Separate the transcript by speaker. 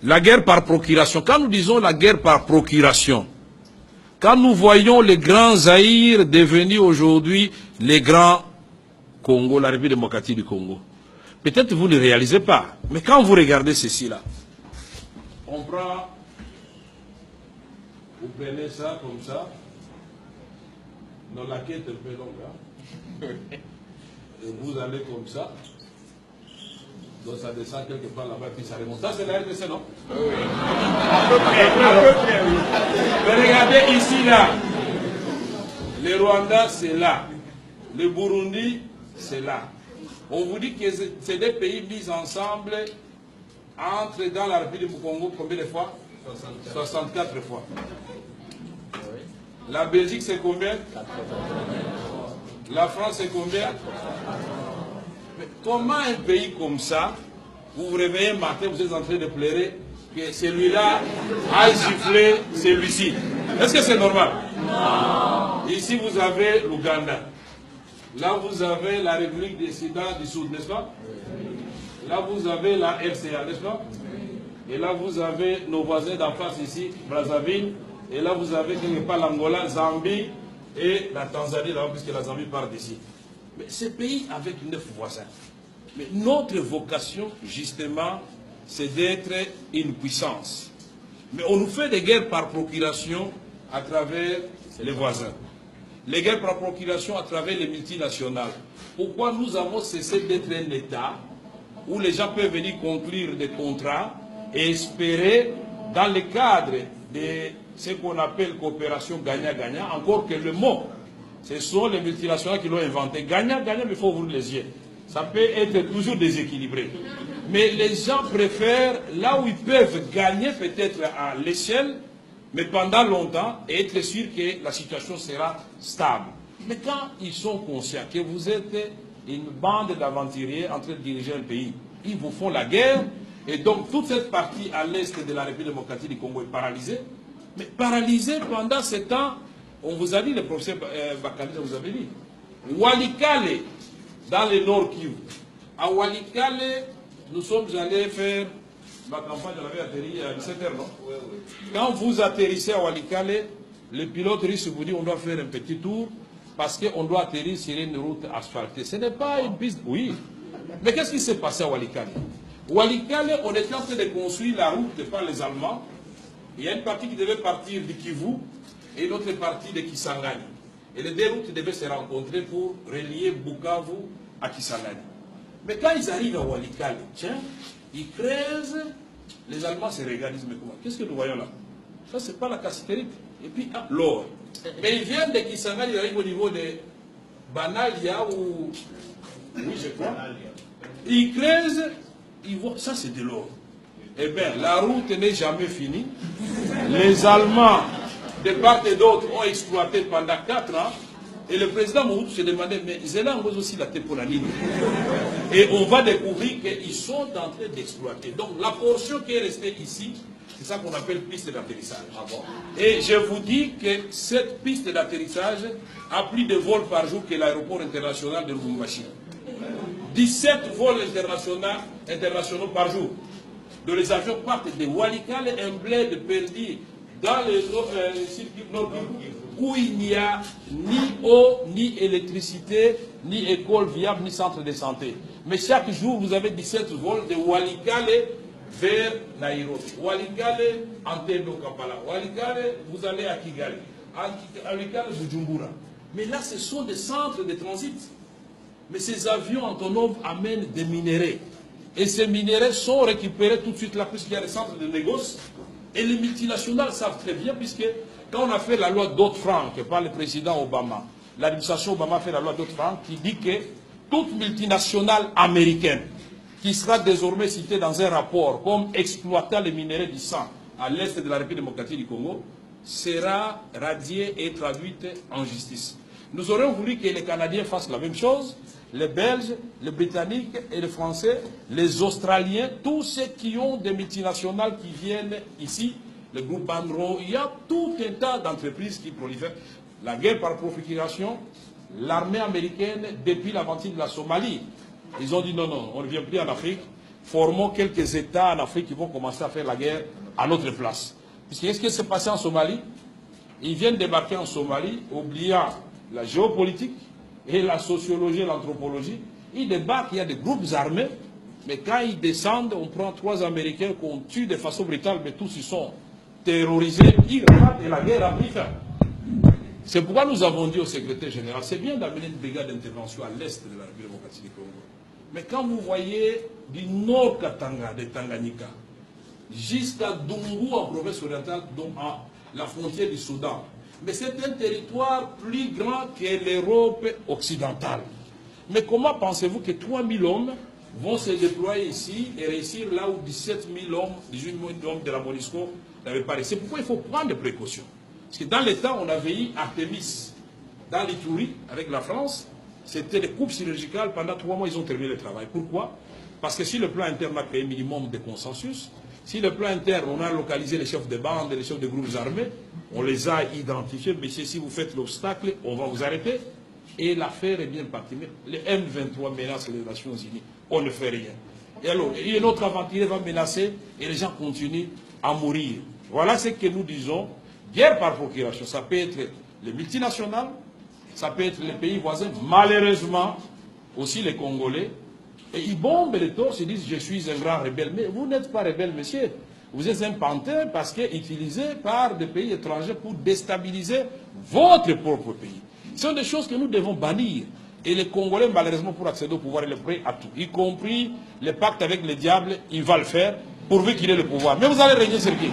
Speaker 1: La guerre par procuration. Quand nous disons la guerre par procuration, quand nous voyons les grands Zaïre devenir aujourd'hui les grands Congo, la République démocratique du Congo, peut-être vous ne réalisez pas, mais quand vous regardez ceci là, on prend, vous prenez ça comme ça, dans la quête un peu longue, hein? Et vous allez comme ça, donc ça descend quelque part là-bas, puis ça remonte. Ça c'est la RDC, non? Oui. À peu près, oui. Mais regardez ici là, le Rwanda c'est là, le Burundi c'est là. On vous dit que c'est des pays mis ensemble, entrent dans la République du Congo combien de fois? 64 fois. La Belgique c'est combien? La France c'est combien? Mais comment un pays comme ça, vous vous réveillez un matin, vous êtes en train de pleurer que celui-là a giflé celui-ci? Est-ce que c'est normal? Non. Ici vous avez l'Ouganda. Là vous avez la République des Soudan du Sud, n'est-ce pas? Là vous avez la RCA, n'est-ce pas? Et là vous avez nos voisins d'en face ici, Brazzaville. Et là vous avez quelque part l'Angola, Zambie et la Tanzanie, là, puisque la Zambie part d'ici. Mais ces pays avec 9 voisins. Mais notre vocation, justement, c'est d'être une puissance. Mais on nous fait des guerres par procuration à travers les voisins. Les guerres par procuration à travers les multinationales. Pourquoi nous avons cessé d'être un État où les gens peuvent venir conclure des contrats et espérer, dans le cadre de ce qu'on appelle coopération gagnant-gagnant, encore que le mot, ce sont les multinationales qui l'ont inventé. Gagnant-gagnant, mais il faut ouvrir les yeux. Ça peut être toujours déséquilibré. Mais les gens préfèrent, là où ils peuvent gagner peut-être à l'échelle, mais pendant longtemps, et être sûr que la situation sera stable. Mais quand ils sont conscients que vous êtes une bande d'aventuriers en train de diriger un pays, ils vous font la guerre, et donc toute cette partie à l'est de la République démocratique du Congo est paralysée. Mais paralysée pendant ce temps, on vous a dit, le professeur Bakali vous avait dit, Walikale, dans le nord Kivu, à Walikale, nous sommes allés faire ma campagne, j'avais atterri à 17h, non? Oui, oui. Quand vous atterrissez à Walikale, le pilote russe vous dit on doit faire un petit tour parce qu'on doit atterrir sur une route asphaltée. Ce n'est pas une piste. Oui. Mais qu'est-ce qui s'est passé à Walikale? Walikale, on était en train de construire la route par les Allemands. Il y a une partie qui devait partir de Kivu et une autre partie de Kisangani. Et les deux routes devaient se rencontrer pour relier Bukavu à Kisangani. Mais quand ils arrivent à Walikale, tiens, ils creusent, les Allemands se regardent, ils disent, mais comment? Qu'est-ce que nous voyons là? Ça, c'est pas la cassiterite. Et puis, ah, l'or. Mais ils viennent de Kisangani, ils arrivent au niveau de Banalia ou... Oui, je crois. Ils creusent, ils voient, ça c'est de l'or. Eh bien, la route n'est jamais finie. Les Allemands, de part et d'autre, ont exploité pendant 4 ans. Et le président Mobutu se demandait, mais Zélan pose aussi la tête pour la ligne. Et on va découvrir qu'ils sont en train d'exploiter. Donc la portion qui est restée ici, c'est ça qu'on appelle piste d'atterrissage. Et je vous dis que cette piste d'atterrissage a plus de vols par jour que l'aéroport international de Lubumbashi. 17 vols internationaux par jour. Donc les avions partent de Walikale, un bled perdu dans le circuit nord où il n'y a ni eau, ni électricité, ni école viable, ni centre de santé. Mais chaque jour, vous avez 17 vols de Walikale vers Nairobi. Walikale, Entebbe Kampala. Walikale, vous allez à Kigali. Walikale, Bujumbura. Mais là, ce sont des centres de transit. Mais ces avions autonomes amènent des minéraux. Et ces minéraux sont récupérés tout de suite là, puisqu'il y a des centres de négoce. Et les multinationales savent très bien, puisque quand on a fait la loi Dodd-Frank par le président Obama, l'administration Obama a fait la loi Dodd-Frank qui dit que toute multinationale américaine qui sera désormais citée dans un rapport comme exploitant les minéraux du sang à l'est de la République démocratique du Congo sera radiée et traduite en justice. Nous aurions voulu que les Canadiens fassent la même chose, les Belges, les Britanniques et les Français, les Australiens, tous ceux qui ont des multinationales qui viennent ici, le groupe Andro, il y a tout un tas d'entreprises qui prolifèrent. La guerre par procuration, l'armée américaine, depuis l'aventure de la Somalie, ils ont dit non, non, on ne vient plus en Afrique, formons quelques États en Afrique qui vont commencer à faire la guerre à notre place. Puisque qu'est-ce qui s'est passé en Somalie? Ils viennent débarquer en Somalie, oubliant la géopolitique et la sociologie et l'anthropologie. Ils débarquent, il y a des groupes armés, mais quand ils descendent, on prend 3 Américains qu'on tue de façon brutale, mais tous ils sont terrorisés, ils ratent et la guerre a pris fin. C'est pourquoi nous avons dit au secrétaire général, c'est bien d'amener une brigade d'intervention à l'est de la République démocratique du Congo. Mais quand vous voyez du nord Katanga, de Tanganyika, jusqu'à Dungu en province orientale, donc à la frontière du Soudan, mais c'est un territoire plus grand que l'Europe occidentale. Mais comment pensez-vous que 3000 hommes vont se déployer ici et réussir là où 17 000 hommes, 18 000 hommes de la MONUSCO n'avaient pas réussi? C'est pourquoi il faut prendre des précautions. Parce que dans les temps, on avait eu Artemis dans l'Itourie avec la France. C'était des coupes chirurgicales. Pendant 3 mois, ils ont terminé le travail. Pourquoi? Parce que si le plan interne a créé un minimum de consensus, si le plan interne, on a localisé les chefs de bande et les chefs de groupes armés, on les a identifiés, mais si vous faites l'obstacle, on va vous arrêter. Et l'affaire est bien partie. Mais les M23 menacent les Nations Unies. On ne fait rien. Et alors, un autre aventurier va menacer et les gens continuent à mourir. Voilà ce que nous disons. Guerre par procuration, ça peut être les multinationales, ça peut être les pays voisins, malheureusement, aussi les Congolais. Et ils bombent les torses, ils disent « je suis un grand rebelle ». Mais vous n'êtes pas rebelle, monsieur. Vous êtes un pantin parce que utilisé par des pays étrangers pour déstabiliser votre propre pays. Ce sont des choses que nous devons bannir. Et les Congolais, malheureusement, pour accéder au pouvoir, ils sont prêts à tout. Y compris le pacte avec le diable, il va le faire, pourvu qu'il ait le pouvoir. Mais vous allez régner sur qui?